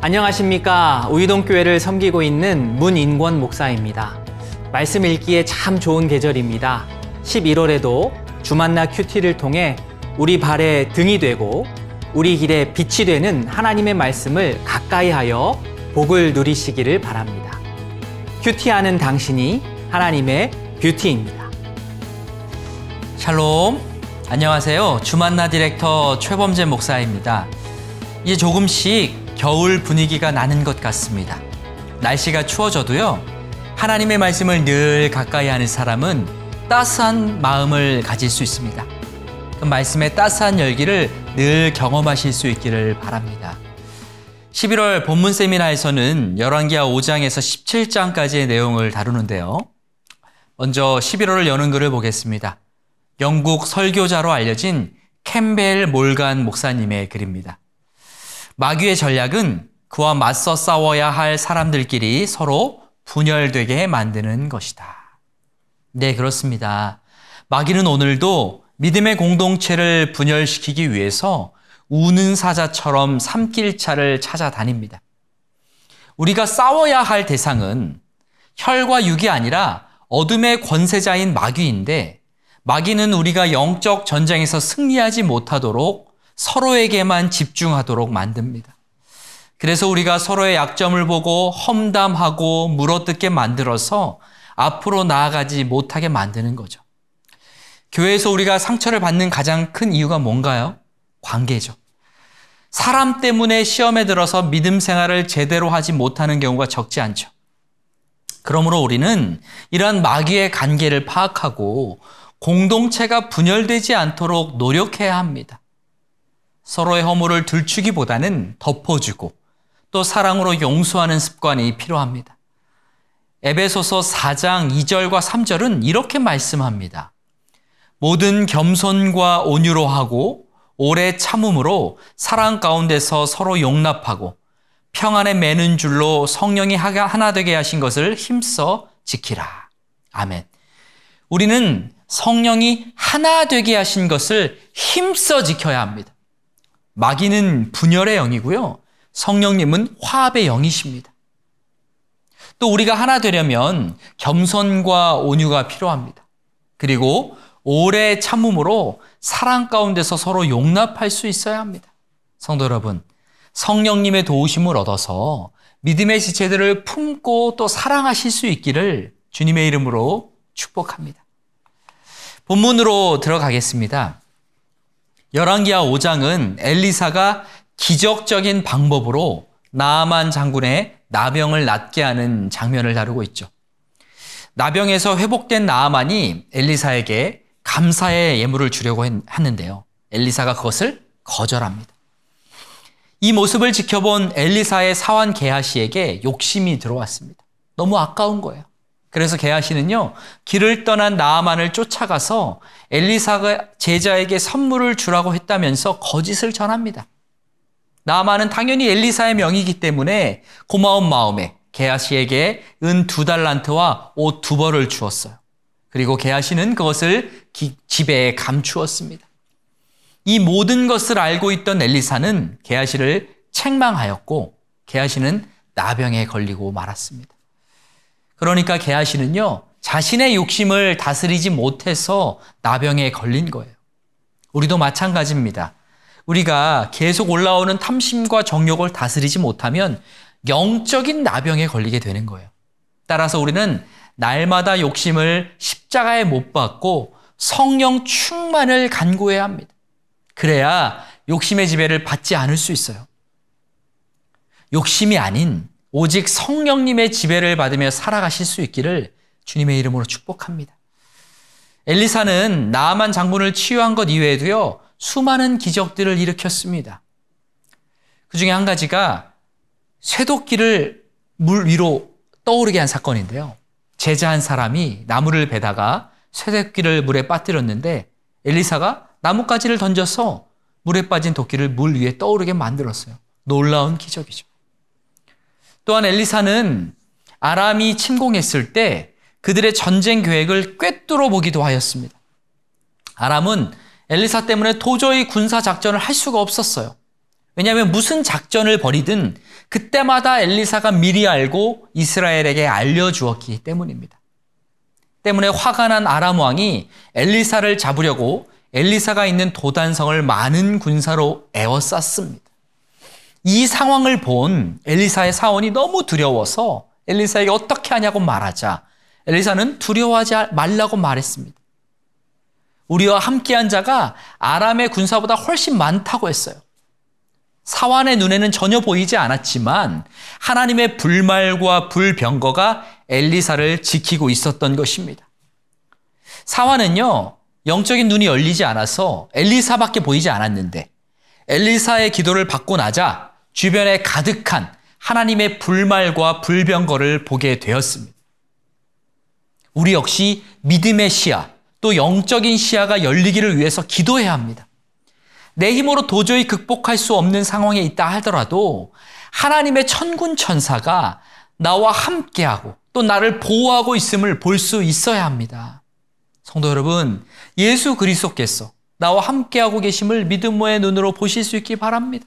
안녕하십니까. 우이동교회를 섬기고 있는 문인권 목사입니다. 말씀 읽기에 참 좋은 계절입니다. 11월에도 주만나 큐티를 통해 우리 발에 등이 되고 우리 길에 빛이 되는 하나님의 말씀을 가까이 하여 복을 누리시기를 바랍니다. 큐티하는 당신이 하나님의 뷰티입니다. 샬롬, 안녕하세요. 주만나 디렉터 최범재 목사입니다. 이제 조금씩 겨울 분위기가 나는 것 같습니다. 날씨가 추워져도요, 하나님의 말씀을 늘 가까이 하는 사람은 따스한 마음을 가질 수 있습니다. 그 말씀의 따스한 열기를 늘 경험하실 수 있기를 바랍니다. 11월 본문 세미나에서는 열왕기하 5장에서 17장까지의 내용을 다루는데요. 먼저 11월을 여는 글을 보겠습니다. 영국 설교자로 알려진 캠벨 몰간 목사님의 글입니다. 마귀의 전략은 그와 맞서 싸워야 할 사람들끼리 서로 분열되게 만드는 것이다. 네, 그렇습니다. 마귀는 오늘도 믿음의 공동체를 분열시키기 위해서 우는 사자처럼 삼킬차를 찾아다닙니다. 우리가 싸워야 할 대상은 혈과 육이 아니라 어둠의 권세자인 마귀인데, 마귀는 우리가 영적 전쟁에서 승리하지 못하도록 서로에게만 집중하도록 만듭니다. 그래서 우리가 서로의 약점을 보고 험담하고 물어뜯게 만들어서 앞으로 나아가지 못하게 만드는 거죠. 교회에서 우리가 상처를 받는 가장 큰 이유가 뭔가요? 관계죠. 사람 때문에 시험에 들어서 믿음 생활을 제대로 하지 못하는 경우가 적지 않죠. 그러므로 우리는 이러한 마귀의 관계를 파악하고 공동체가 분열되지 않도록 노력해야 합니다. 서로의 허물을 들추기보다는 덮어주고 또 사랑으로 용서하는 습관이 필요합니다. 에베소서 4장 2절과 3절은 이렇게 말씀합니다. 모든 겸손과 온유로 하고 오래 참음으로 사랑 가운데서 서로 용납하고 평안에 매는 줄로 성령이 하나 되게 하신 것을 힘써 지키라. 아멘. 우리는 성령이 하나 되게 하신 것을 힘써 지켜야 합니다. 마귀는 분열의 영이고요, 성령님은 화합의 영이십니다. 또 우리가 하나 되려면 겸손과 온유가 필요합니다. 그리고 오래 참음으로 사랑 가운데서 서로 용납할 수 있어야 합니다. 성도 여러분, 성령님의 도우심을 얻어서 믿음의 지체들을 품고 또 사랑하실 수 있기를 주님의 이름으로 축복합니다. 본문으로 들어가겠습니다. 열왕기하 5장은 엘리사가 기적적인 방법으로 나아만 장군의 나병을 낫게 하는 장면을 다루고 있죠. 나병에서 회복된 나아만이 엘리사에게 감사의 예물을 주려고 하는데요. 엘리사가 그것을 거절합니다. 이 모습을 지켜본 엘리사의 사환 게하시에게 욕심이 들어왔습니다. 너무 아까운 거예요. 그래서 게하시는요, 길을 떠난 나아만을 쫓아가서 엘리사가 제자에게 선물을 주라고 했다면서 거짓을 전합니다. 나아만은 당연히 엘리사의 명이기 때문에 고마운 마음에 게하시에게 은 2달란트와 옷 2벌을 주었어요. 그리고 게하시는 그것을 집에 감추었습니다. 이 모든 것을 알고 있던 엘리사는 게하시를 책망하였고 게하시는 나병에 걸리고 말았습니다. 그러니까 게하시는요, 자신의 욕심을 다스리지 못해서 나병에 걸린 거예요. 우리도 마찬가지입니다. 우리가 계속 올라오는 탐심과 정욕을 다스리지 못하면 영적인 나병에 걸리게 되는 거예요. 따라서 우리는 날마다 욕심을 십자가에 못 박고 성령 충만을 간구해야 합니다. 그래야 욕심의 지배를 받지 않을 수 있어요. 욕심이 아닌 오직 성령님의 지배를 받으며 살아가실 수 있기를 주님의 이름으로 축복합니다. 엘리사는 나아만 장군을 치유한 것 이외에도요, 수많은 기적들을 일으켰습니다. 그 중에 한 가지가 쇠도끼를 물 위로 떠오르게 한 사건인데요. 제자 한 사람이 나무를 베다가 쇠도끼를 물에 빠뜨렸는데 엘리사가 나뭇가지를 던져서 물에 빠진 도끼를 물 위에 떠오르게 만들었어요. 놀라운 기적이죠. 또한 엘리사는 아람이 침공했을 때 그들의 전쟁 계획을 꿰뚫어 보기도 하였습니다. 아람은 엘리사 때문에 도저히 군사 작전을 할 수가 없었어요. 왜냐하면 무슨 작전을 벌이든 그때마다 엘리사가 미리 알고 이스라엘에게 알려주었기 때문입니다. 때문에 화가 난 아람 왕이 엘리사를 잡으려고 엘리사가 있는 도단성을 많은 군사로 에워쌌습니다. 이 상황을 본 엘리사의 사원이 너무 두려워서 엘리사에게 어떻게 하냐고 말하자 엘리사는 두려워하지 말라고 말했습니다. 우리와 함께한 자가 아람의 군사보다 훨씬 많다고 했어요. 사환의 눈에는 전혀 보이지 않았지만 하나님의 불말과 불병거가 엘리사를 지키고 있었던 것입니다. 사환은요, 영적인 눈이 열리지 않아서 엘리사밖에 보이지 않았는데 엘리사의 기도를 받고 나자 주변에 가득한 하나님의 불말과 불병거를 보게 되었습니다. 우리 역시 믿음의 시야, 또 영적인 시야가 열리기를 위해서 기도해야 합니다. 내 힘으로 도저히 극복할 수 없는 상황에 있다 하더라도 하나님의 천군 천사가 나와 함께하고 또 나를 보호하고 있음을 볼 수 있어야 합니다. 성도 여러분, 예수 그리스도께서 나와 함께하고 계심을 믿음의 눈으로 보실 수 있기 바랍니다.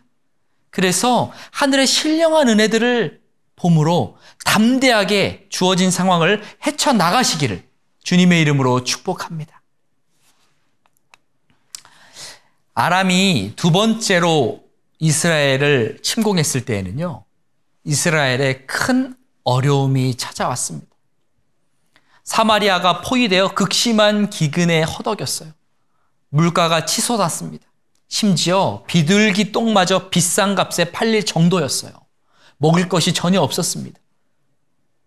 그래서 하늘의 신령한 은혜들을 봄으로 담대하게 주어진 상황을 헤쳐나가시기를 주님의 이름으로 축복합니다. 아람이 두 번째로 이스라엘을 침공했을 때에는요, 이스라엘에 큰 어려움이 찾아왔습니다. 사마리아가 포위되어 극심한 기근에 허덕였어요. 물가가 치솟았습니다. 심지어 비둘기 똥마저 비싼 값에 팔릴 정도였어요. 먹을 것이 전혀 없었습니다.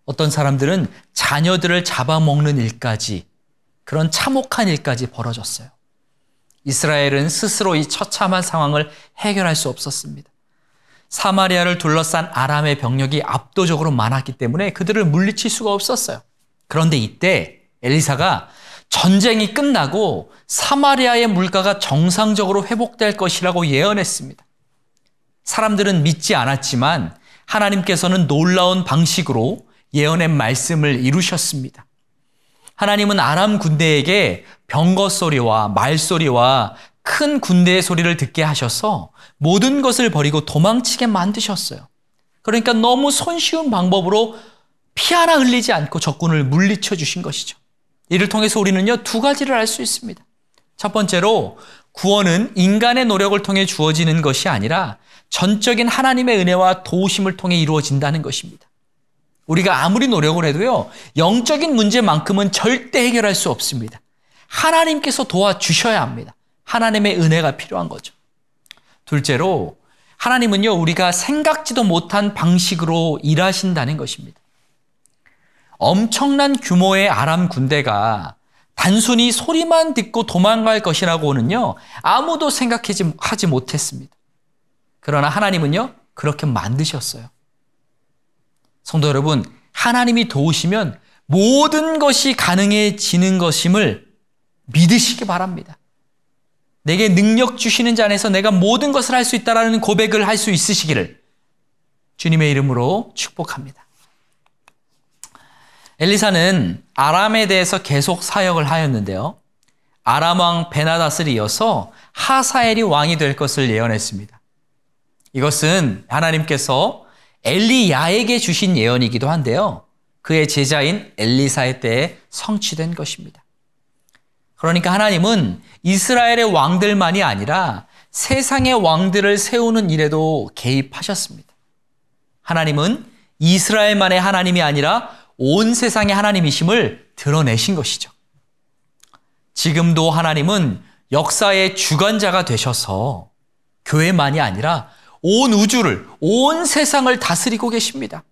어떤 사람들은 자녀들을 잡아먹는 일까지, 그런 참혹한 일까지 벌어졌어요. 이스라엘은 스스로 이 처참한 상황을 해결할 수 없었습니다. 사마리아를 둘러싼 아람의 병력이 압도적으로 많았기 때문에 그들을 물리칠 수가 없었어요. 그런데 이때 엘리사가 전쟁이 끝나고 사마리아의 물가가 정상적으로 회복될 것이라고 예언했습니다. 사람들은 믿지 않았지만 하나님께서는 놀라운 방식으로 예언의 말씀을 이루셨습니다. 하나님은 아람 군대에게 병거 소리와 말소리와 큰 군대의 소리를 듣게 하셔서 모든 것을 버리고 도망치게 만드셨어요. 그러니까 너무 손쉬운 방법으로 피 하나 흘리지 않고 적군을 물리쳐 주신 것이죠. 이를 통해서 우리는요, 두 가지를 알 수 있습니다. 첫 번째로 구원은 인간의 노력을 통해 주어지는 것이 아니라 전적인 하나님의 은혜와 도우심을 통해 이루어진다는 것입니다. 우리가 아무리 노력을 해도요, 영적인 문제만큼은 절대 해결할 수 없습니다. 하나님께서 도와주셔야 합니다. 하나님의 은혜가 필요한 거죠. 둘째로 하나님은요, 우리가 생각지도 못한 방식으로 일하신다는 것입니다. 엄청난 규모의 아람 군대가 단순히 소리만 듣고 도망갈 것이라고는요, 아무도 생각하지 못했습니다. 그러나 하나님은요, 그렇게 만드셨어요. 성도 여러분, 하나님이 도우시면 모든 것이 가능해지는 것임을 믿으시기 바랍니다. 내게 능력 주시는 자 안에서 내가 모든 것을 할 수 있다는 고백을 할 수 있으시기를 주님의 이름으로 축복합니다. 엘리사는 아람에 대해서 계속 사역을 하였는데요. 아람 왕 베나닷을 이어서 하사엘이 왕이 될 것을 예언했습니다. 이것은 하나님께서 엘리야에게 주신 예언이기도 한데요. 그의 제자인 엘리사의 때에 성취된 것입니다. 그러니까 하나님은 이스라엘의 왕들만이 아니라 세상의 왕들을 세우는 일에도 개입하셨습니다. 하나님은 이스라엘만의 하나님이 아니라 온 세상의 하나님이심을 드러내신 것이죠. 지금도 하나님은 역사의 주관자가 되셔서 교회만이 아니라 온 우주를, 온 세상을 다스리고 계십니다.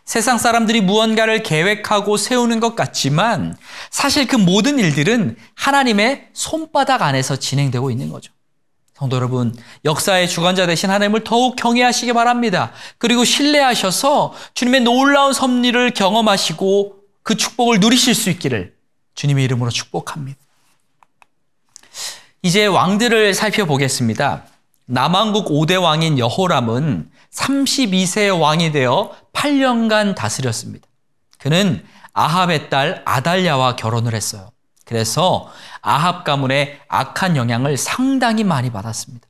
세상 사람들이 무언가를 계획하고 세우는 것 같지만 사실 그 모든 일들은 하나님의 손바닥 안에서 진행되고 있는 거죠. 성도 여러분, 역사의 주관자 되신 하나님을 더욱 경외하시기 바랍니다. 그리고 신뢰하셔서 주님의 놀라운 섭리를 경험하시고 그 축복을 누리실 수 있기를 주님의 이름으로 축복합니다. 이제 왕들을 살펴보겠습니다. 남왕국 5대 왕인 여호람은 32세의 왕이 되어 8년간 다스렸습니다. 그는 아합의 딸 아달랴와 결혼을 했어요. 그래서 아합 가문의 악한 영향을 상당히 많이 받았습니다.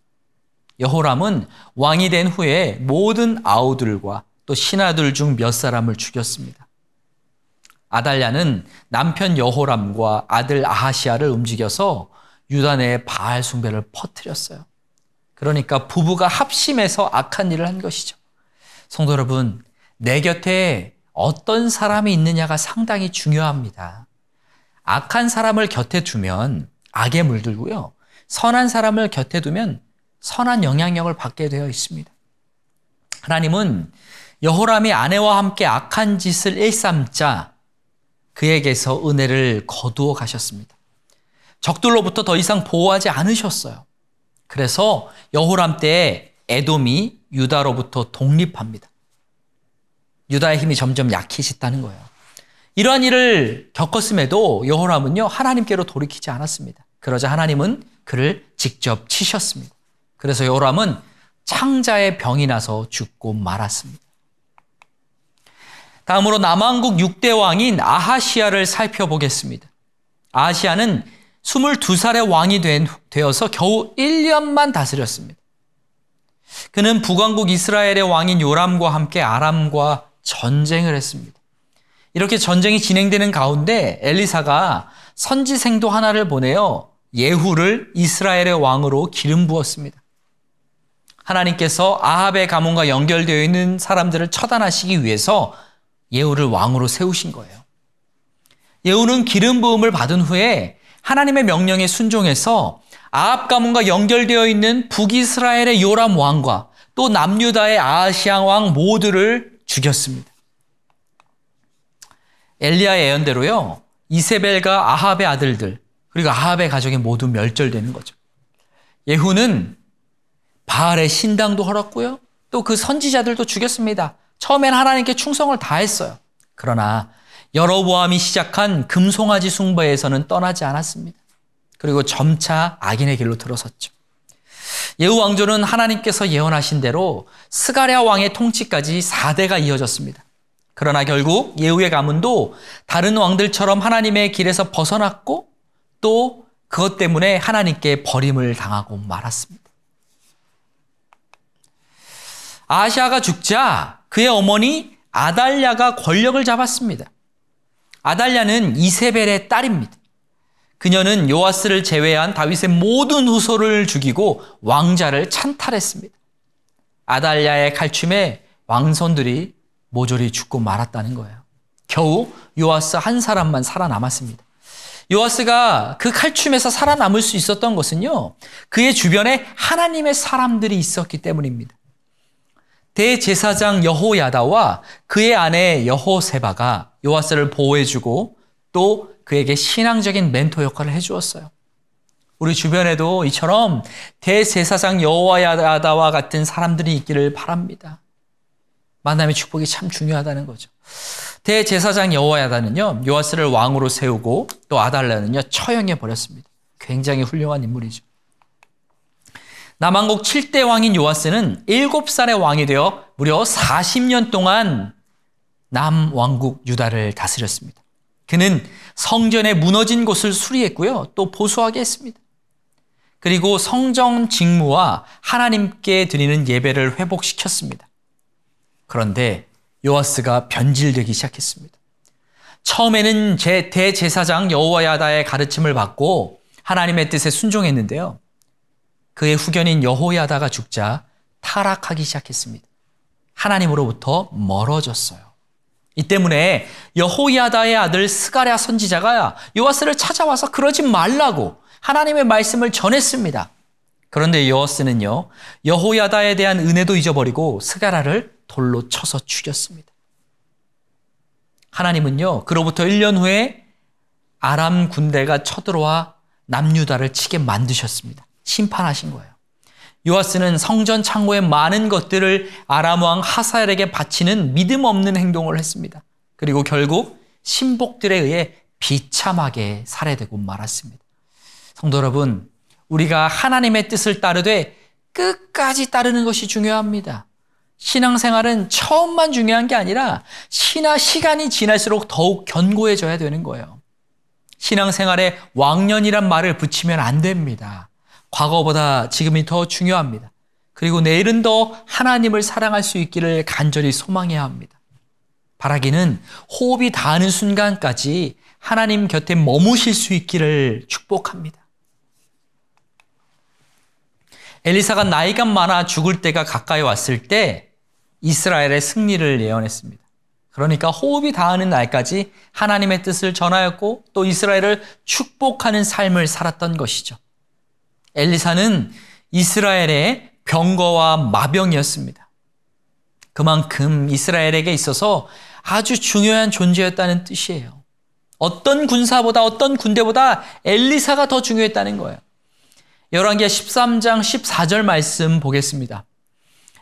여호람은 왕이 된 후에 모든 아우들과 또 신하들 중 몇 사람을 죽였습니다. 아달랴는 남편 여호람과 아들 아하시아를 움직여서 유다 내에 바알 숭배를 퍼뜨렸어요. 그러니까 부부가 합심해서 악한 일을 한 것이죠. 성도 여러분, 내 곁에 어떤 사람이 있느냐가 상당히 중요합니다. 악한 사람을 곁에 두면 악에 물들고요. 선한 사람을 곁에 두면 선한 영향력을 받게 되어 있습니다. 하나님은 여호람이 아내와 함께 악한 짓을 일삼자 그에게서 은혜를 거두어 가셨습니다. 적들로부터 더 이상 보호하지 않으셨어요. 그래서 여호람 때에 에돔이 유다로부터 독립합니다. 유다의 힘이 점점 약해졌다는 거예요. 이러한 일을 겪었음에도 여호람은요, 하나님께로 돌이키지 않았습니다. 그러자 하나님은 그를 직접 치셨습니다. 그래서 여호람은 창자에 병이 나서 죽고 말았습니다. 다음으로 남왕국 6대 왕인 아하시아를 살펴보겠습니다. 아하시아는 22살의 왕이 되어서 겨우 1년만 다스렸습니다. 그는 북왕국 이스라엘의 왕인 요람과 함께 아람과 전쟁을 했습니다. 이렇게 전쟁이 진행되는 가운데 엘리사가 선지생도 하나를 보내어 예후를 이스라엘의 왕으로 기름 부었습니다. 하나님께서 아합의 가문과 연결되어 있는 사람들을 처단하시기 위해서 예후를 왕으로 세우신 거예요. 예후는 기름 부음을 받은 후에 하나님의 명령에 순종해서 아합 가문과 연결되어 있는 북이스라엘의 요람 왕과 또 남유다의 아하시아 왕 모두를 죽였습니다. 엘리야의 예언대로요, 이세벨과 아합의 아들들 그리고 아합의 가족이 모두 멸절되는 거죠. 예후는 바알의 신당도 헐었고요, 또 그 선지자들도 죽였습니다. 처음엔 하나님께 충성을 다했어요. 그러나 여로보암이 시작한 금송아지 숭배에서는 떠나지 않았습니다. 그리고 점차 악인의 길로 들어섰죠. 예후 왕조는 하나님께서 예언하신 대로 스가랴 왕의 통치까지 4대가 이어졌습니다. 그러나 결국 예후의 가문도 다른 왕들처럼 하나님의 길에서 벗어났고 또 그것 때문에 하나님께 버림을 당하고 말았습니다. 아하시아가 죽자 그의 어머니 아달랴가 권력을 잡았습니다. 아달랴는 이세벨의 딸입니다. 그녀는 요아스를 제외한 다윗의 모든 후손을 죽이고 왕자를 찬탈했습니다. 아달랴의 칼춤에 왕손들이 모조리 죽고 말았다는 거예요. 겨우 요아스 한 사람만 살아남았습니다. 요아스가 그 칼춤에서 살아남을 수 있었던 것은요, 그의 주변에 하나님의 사람들이 있었기 때문입니다. 대제사장 여호야다와 그의 아내 여호세바가 요아스를 보호해주고 또 그에게 신앙적인 멘토 역할을 해주었어요. 우리 주변에도 이처럼 대제사장 여호야다와 같은 사람들이 있기를 바랍니다. 만남의 축복이 참 중요하다는 거죠. 대제사장 여호야다는요, 요아스를 왕으로 세우고 또 아달랴는요, 처형해 버렸습니다. 굉장히 훌륭한 인물이죠. 남왕국 7대 왕인 요아스는 7살의 왕이 되어 무려 40년 동안 남왕국 유다를 다스렸습니다. 그는 성전의 무너진 곳을 수리했고요, 또 보수하게 했습니다. 그리고 성전 직무와 하나님께 드리는 예배를 회복시켰습니다. 그런데 요아스가 변질되기 시작했습니다. 처음에는 대제사장 여호야다의 가르침을 받고 하나님의 뜻에 순종했는데요, 그의 후견인 여호야다가 죽자 타락하기 시작했습니다. 하나님으로부터 멀어졌어요. 이 때문에 여호야다의 아들 스가랴 선지자가 요아스를 찾아와서 그러지 말라고 하나님의 말씀을 전했습니다. 그런데 요아스는요, 여호야다에 대한 은혜도 잊어버리고 스가랴를 돌로 쳐서 죽였습니다. 하나님은요, 그로부터 1년 후에 아람 군대가 쳐들어와 남유다를 치게 만드셨습니다. 심판하신 거예요. 요아스는 성전 창고의 많은 것들을 아람 왕 하사엘에게 바치는 믿음 없는 행동을 했습니다. 그리고 결국 신복들에 의해 비참하게 살해되고 말았습니다. 성도 여러분, 우리가 하나님의 뜻을 따르되 끝까지 따르는 것이 중요합니다. 신앙생활은 처음만 중요한 게 아니라 시간이 지날수록 더욱 견고해져야 되는 거예요. 신앙생활에 왕년이란 말을 붙이면 안 됩니다. 과거보다 지금이 더 중요합니다. 그리고 내일은 더 하나님을 사랑할 수 있기를 간절히 소망해야 합니다. 바라기는 호흡이 닿는 순간까지 하나님 곁에 머무실 수 있기를 축복합니다. 엘리사가 나이가 많아 죽을 때가 가까이 왔을 때 이스라엘의 승리를 예언했습니다. 그러니까 호흡이 닿는 날까지 하나님의 뜻을 전하였고 또 이스라엘을 축복하는 삶을 살았던 것이죠. 엘리사는 이스라엘의 병거와 마병이었습니다. 그만큼 이스라엘에게 있어서 아주 중요한 존재였다는 뜻이에요. 어떤 군사보다 어떤 군대보다 엘리사가 더 중요했다는 거예요. 열왕기하 13장 14절 말씀 보겠습니다.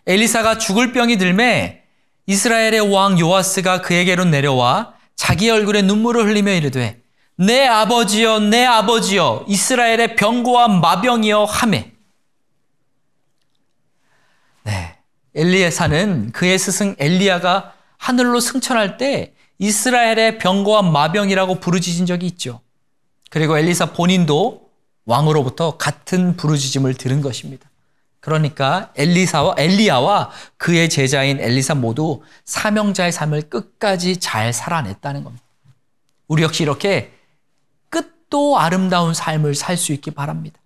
엘리사가 죽을 병이 들매 이스라엘의 왕 요아스가 그에게로 내려와 자기 얼굴에 눈물을 흘리며 이르되 내 아버지여 내 아버지여 이스라엘의 병거와 마병이여 하매. 네, 엘리사는 그의 스승 엘리야가 하늘로 승천할 때 이스라엘의 병거와 마병이라고 부르짖은 적이 있죠. 그리고 엘리사 본인도 왕으로부터 같은 부르짖음을 들은 것입니다. 그러니까 엘리야와 그의 제자인 엘리사 모두 사명자의 삶을 끝까지 잘 살아냈다는 겁니다. 우리 역시 이렇게 끝도 아름다운 삶을 살 수 있기 바랍니다.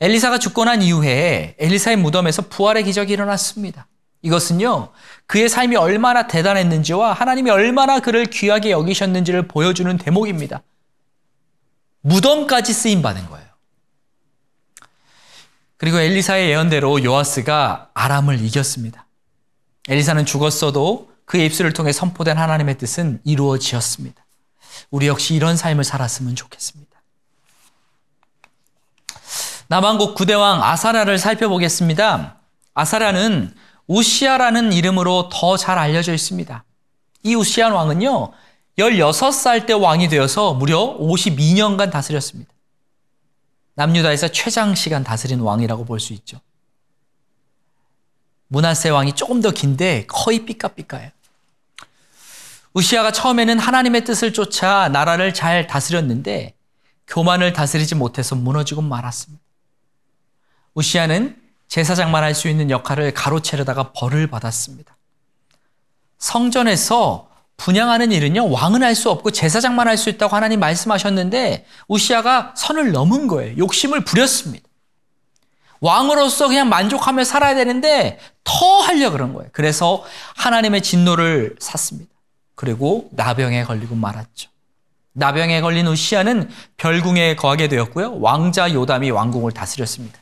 엘리사가 죽고 난 이후에 엘리사의 무덤에서 부활의 기적이 일어났습니다. 이것은요, 그의 삶이 얼마나 대단했는지와 하나님이 얼마나 그를 귀하게 여기셨는지를 보여주는 대목입니다. 무덤까지 쓰임받은 거예요. 그리고 엘리사의 예언대로 요아스가 아람을 이겼습니다. 엘리사는 죽었어도 그의 입술을 통해 선포된 하나님의 뜻은 이루어지었습니다. 우리 역시 이런 삶을 살았으면 좋겠습니다. 남왕국 9대왕 아사랴를 살펴보겠습니다. 아사랴는 우시야라는 이름으로 더 잘 알려져 있습니다. 이 우시야 왕은요, 16살 때 왕이 되어서 무려 52년간 다스렸습니다. 남유다에서 최장시간 다스린 왕이라고 볼 수 있죠. 므낫세 왕이 조금 더 긴데 거의 삐까삐까예요. 우시야가 처음에는 하나님의 뜻을 쫓아 나라를 잘 다스렸는데 교만을 다스리지 못해서 무너지고 말았습니다. 우시야는 제사장만 할 수 있는 역할을 가로채려다가 벌을 받았습니다. 성전에서 분향하는 일은요, 왕은 할 수 없고 제사장만 할 수 있다고 하나님 말씀하셨는데 우시야가 선을 넘은 거예요. 욕심을 부렸습니다. 왕으로서 그냥 만족하며 살아야 되는데 더 하려고 그런 거예요. 그래서 하나님의 진노를 샀습니다. 그리고 나병에 걸리고 말았죠. 나병에 걸린 우시야는 별궁에 거하게 되었고요. 왕자 요담이 왕궁을 다스렸습니다.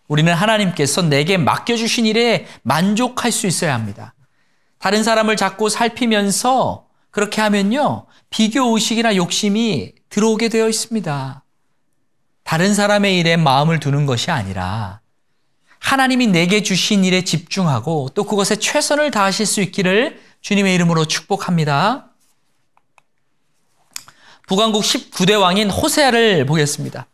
우리는 하나님께서 내게 맡겨주신 일에 만족할 수 있어야 합니다. 다른 사람을 자꾸 살피면서 그렇게 하면요, 비교의식이나 욕심이 들어오게 되어 있습니다. 다른 사람의 일에 마음을 두는 것이 아니라 하나님이 내게 주신 일에 집중하고 또 그것에 최선을 다하실 수 있기를 주님의 이름으로 축복합니다. 북왕국 19대 왕인 호세아를 보겠습니다.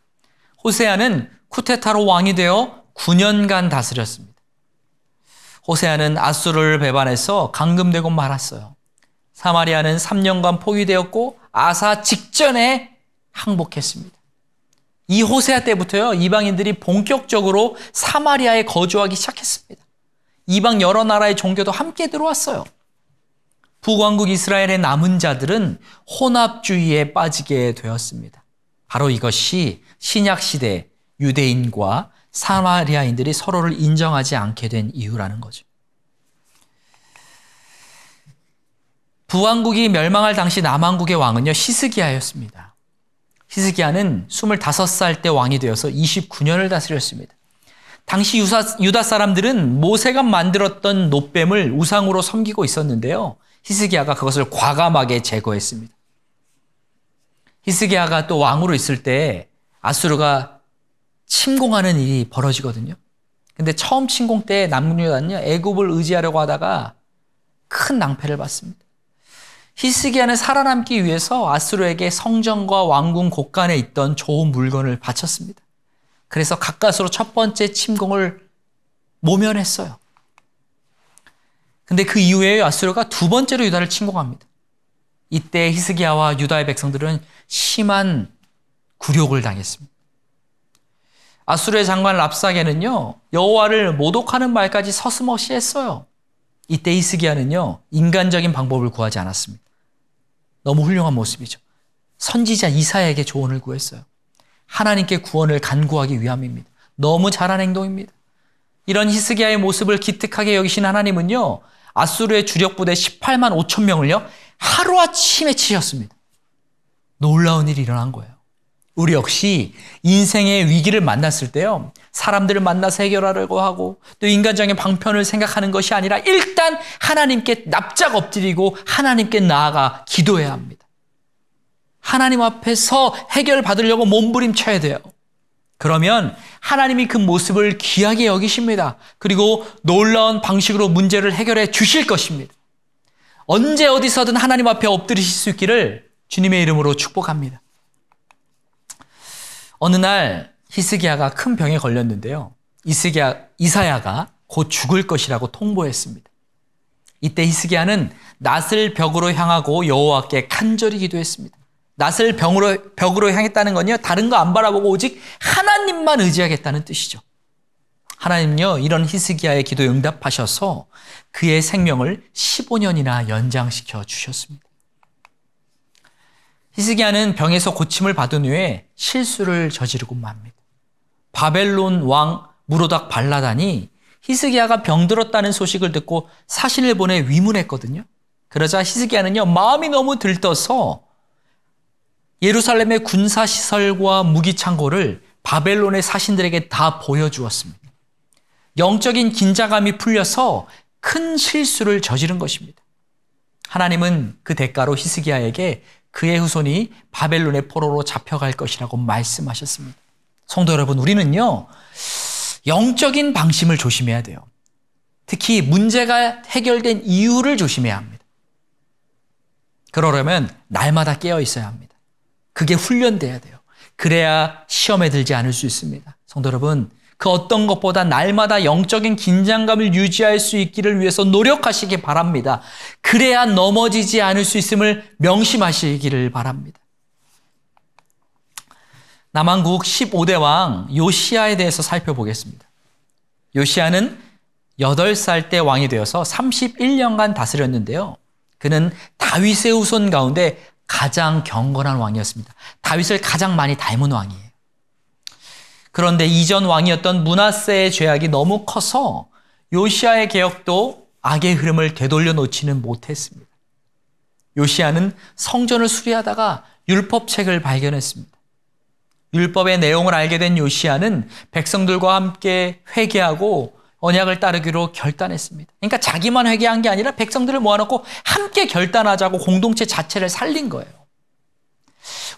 호세아는 쿠데타로 왕이 되어 9년간 다스렸습니다. 호세아는 아수르를 배반해서 감금되고 말았어요. 사마리아는 3년간 포위되었고 아사 직전에 항복했습니다. 이 호세아 때부터요, 이방인들이 본격적으로 사마리아에 거주하기 시작했습니다. 이방 여러 나라의 종교도 함께 들어왔어요. 북왕국 이스라엘의 남은 자들은 혼합주의에 빠지게 되었습니다. 바로 이것이 신약시대 유대인과 사마리아인들이 서로를 인정하지 않게 된 이유라는 거죠. 북왕국이 멸망할 당시 남왕국의 왕은요, 히스기야였습니다. 히스기야는 25살 때 왕이 되어서 29년을 다스렸습니다. 당시 유다 사람들은 모세가 만들었던 놋뱀을 우상으로 섬기고 있었는데요. 히스기야가 그것을 과감하게 제거했습니다. 히스기야가 또 왕으로 있을 때 아수르가 침공하는 일이 벌어지거든요. 근데 처음 침공 때 남유다는요, 애굽을 의지하려고 하다가 큰 낭패를 받습니다. 히스기야는 살아남기 위해서 아수르에게 성전과 왕궁 곳간에 있던 좋은 물건을 바쳤습니다. 그래서 가까스로 첫 번째 침공을 모면했어요. 근데 그 이후에 아수르가 두 번째로 유다를 침공합니다. 이때 히스기야와 유다의 백성들은 심한 굴욕을 당했습니다. 아수르의 장관 랍사게는요, 여호와를 모독하는 말까지 서슴없이 했어요. 이때 히스기야는요, 인간적인 방법을 구하지 않았습니다. 너무 훌륭한 모습이죠. 선지자 이사야에게 조언을 구했어요. 하나님께 구원을 간구하기 위함입니다. 너무 잘한 행동입니다. 이런 히스기야의 모습을 기특하게 여기신 하나님은요, 아수르의 주력 부대 18만 5천 명을요, 하루아침에 치셨습니다. 놀라운 일이 일어난 거예요. 우리 역시 인생의 위기를 만났을 때요, 사람들을 만나서 해결하려고 하고 또 인간적인 방편을 생각하는 것이 아니라 일단 하나님께 납작 엎드리고 하나님께 나아가 기도해야 합니다. 하나님 앞에서 해결받으려고 몸부림쳐야 돼요. 그러면 하나님이 그 모습을 귀하게 여기십니다. 그리고 놀라운 방식으로 문제를 해결해 주실 것입니다. 언제 어디서든 하나님 앞에 엎드리실 수 있기를 주님의 이름으로 축복합니다. 어느 날 히스기야가 큰 병에 걸렸는데요. 이사야가 곧 죽을 것이라고 통보했습니다. 이때 히스기야는 낫을 벽으로 향하고 여호와께 간절히 기도했습니다. 낫을 벽으로 향했다는 건요, 다른 거 안 바라보고 오직 하나님만 의지하겠다는 뜻이죠. 하나님은요, 이런 히스기야의 기도에 응답하셔서 그의 생명을 15년이나 연장시켜 주셨습니다. 히스기야는 병에서 고침을 받은 후에 실수를 저지르고 맙니다. 바벨론 왕 무로닥 발라단이 히스기야가 병들었다는 소식을 듣고 사신을 보내 위문했거든요. 그러자 히스기야는요, 마음이 너무 들떠서 예루살렘의 군사시설과 무기창고를 바벨론의 사신들에게 다 보여주었습니다. 영적인 긴장감이 풀려서 큰 실수를 저지른 것입니다. 하나님은 그 대가로 히스기야에게 그의 후손이 바벨론의 포로로 잡혀갈 것이라고 말씀하셨습니다. 성도 여러분, 우리는요, 영적인 방심을 조심해야 돼요. 특히 문제가 해결된 이유를 조심해야 합니다. 그러려면 날마다 깨어 있어야 합니다. 그게 훈련돼야 돼요. 그래야 시험에 들지 않을 수 있습니다. 성도 여러분, 그 어떤 것보다 날마다 영적인 긴장감을 유지할 수 있기를 위해서 노력하시기 바랍니다. 그래야 넘어지지 않을 수 있음을 명심하시기를 바랍니다. 남한국 15대 왕 요시야에 대해서 살펴보겠습니다. 요시야는 8살 때 왕이 되어서 31년간 다스렸는데요. 그는 다윗의 후손 가운데 가장 경건한 왕이었습니다. 다윗을 가장 많이 닮은 왕이에요. 그런데 이전 왕이었던 므낫세의 죄악이 너무 커서 요시야의 개혁도 악의 흐름을 되돌려 놓지는 못했습니다. 요시야는 성전을 수리하다가 율법책을 발견했습니다. 율법의 내용을 알게 된 요시야는 백성들과 함께 회개하고 언약을 따르기로 결단했습니다. 그러니까 자기만 회개한 게 아니라 백성들을 모아놓고 함께 결단하자고 공동체 자체를 살린 거예요.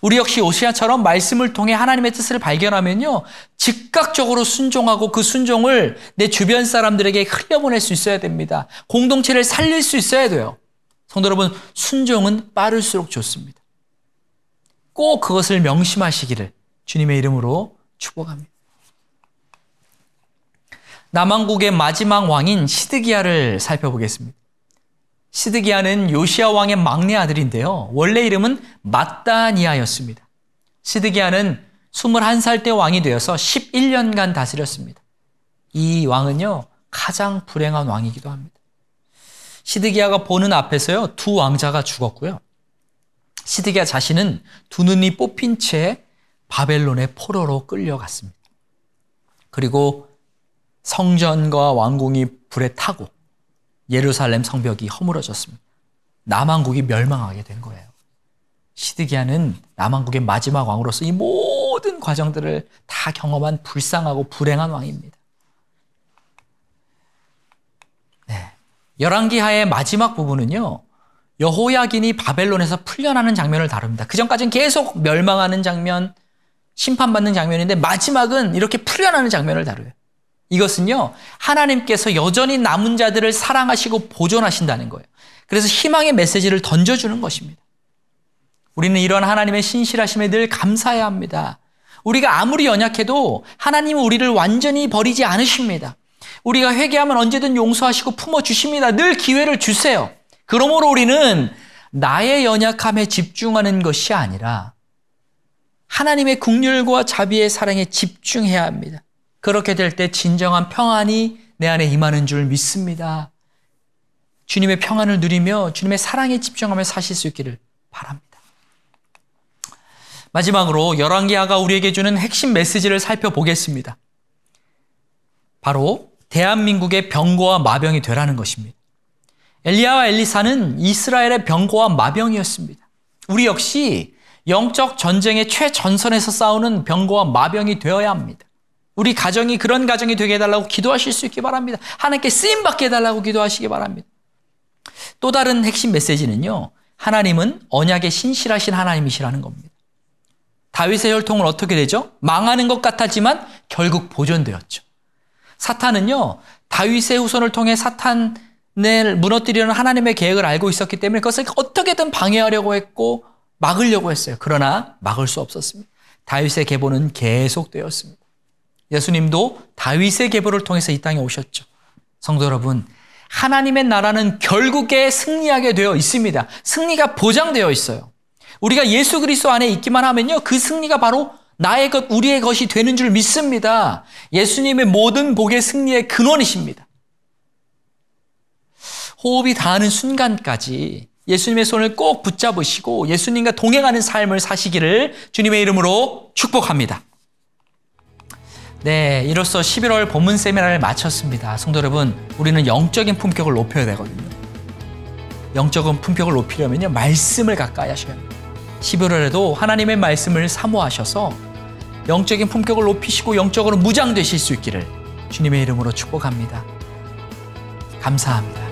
우리 역시 요시야처럼 말씀을 통해 하나님의 뜻을 발견하면요, 즉각적으로 순종하고 그 순종을 내 주변 사람들에게 흘려보낼 수 있어야 됩니다. 공동체를 살릴 수 있어야 돼요. 성도 여러분, 순종은 빠를수록 좋습니다. 꼭 그것을 명심하시기를 주님의 이름으로 축복합니다. 남왕국의 마지막 왕인 시드기야를 살펴보겠습니다. 시드기야는 요시야 왕의 막내 아들인데요. 원래 이름은 mat다니아였습니다. 시드기야는 21살 때 왕이 되어서 11년간 다스렸습니다. 이 왕은요, 가장 불행한 왕이기도 합니다. 시드기야가 보는 앞에서요, 두 왕자가 죽었고요. 시드기야 자신은 두 눈이 뽑힌 채 바벨론의 포로로 끌려갔습니다. 그리고 성전과 왕궁이 불에 타고 예루살렘 성벽이 허물어졌습니다. 남왕국이 멸망하게 된 거예요. 시드기야는 남왕국의 마지막 왕으로서 이 모든 과정들을 다 경험한 불쌍하고 불행한 왕입니다. 네. 열왕기하의 마지막 부분은요, 여호야긴이 바벨론에서 풀려나는 장면을 다룹니다. 그 전까지는 계속 멸망하는 장면, 심판받는 장면인데 마지막은 이렇게 풀려나는 장면을 다뤄요. 이것은요, 하나님께서 여전히 남은 자들을 사랑하시고 보존하신다는 거예요. 그래서 희망의 메시지를 던져주는 것입니다. 우리는 이런 하나님의 신실하심에 늘 감사해야 합니다. 우리가 아무리 연약해도 하나님은 우리를 완전히 버리지 않으십니다. 우리가 회개하면 언제든 용서하시고 품어주십니다. 늘 기회를 주세요. 그러므로 우리는 나의 연약함에 집중하는 것이 아니라 하나님의 긍휼과 자비의 사랑에 집중해야 합니다. 그렇게 될 때 진정한 평안이 내 안에 임하는 줄 믿습니다. 주님의 평안을 누리며 주님의 사랑에 집중하며 사실 수 있기를 바랍니다. 마지막으로 열왕기하가 우리에게 주는 핵심 메시지를 살펴보겠습니다. 바로 대한민국의 병거와 마병이 되라는 것입니다. 엘리야와 엘리사는 이스라엘의 병거와 마병이었습니다. 우리 역시 영적 전쟁의 최전선에서 싸우는 병거와 마병이 되어야 합니다. 우리 가정이 그런 가정이 되게 해달라고 기도하실 수 있기 바랍니다. 하나님께 쓰임받게 해달라고 기도하시기 바랍니다. 또 다른 핵심 메시지는요, 하나님은 언약의 신실하신 하나님이시라는 겁니다. 다윗의 혈통은 어떻게 되죠? 망하는 것 같았지만 결국 보존되었죠. 사탄은요, 다윗의 후손을 통해 사탄을 무너뜨리려는 하나님의 계획을 알고 있었기 때문에 그것을 어떻게든 방해하려고 했고 막으려고 했어요. 그러나 막을 수 없었습니다. 다윗의 계보는 계속되었습니다. 예수님도 다윗의 계보를 통해서 이 땅에 오셨죠. 성도 여러분, 하나님의 나라는 결국에 승리하게 되어 있습니다. 승리가 보장되어 있어요. 우리가 예수 그리스도 안에 있기만 하면요, 그 승리가 바로 나의 것, 우리의 것이 되는 줄 믿습니다. 예수님의 모든 복의 승리의 근원이십니다. 호흡이 닿는 순간까지 예수님의 손을 꼭 붙잡으시고 예수님과 동행하는 삶을 사시기를 주님의 이름으로 축복합니다. 네, 이로써 11월 본문 세미나를 마쳤습니다. 성도 여러분, 우리는 영적인 품격을 높여야 되거든요. 영적인 품격을 높이려면요, 말씀을 가까이 하셔야 합니다. 11월에도 하나님의 말씀을 사모하셔서 영적인 품격을 높이시고 영적으로 무장되실 수 있기를 주님의 이름으로 축복합니다. 감사합니다.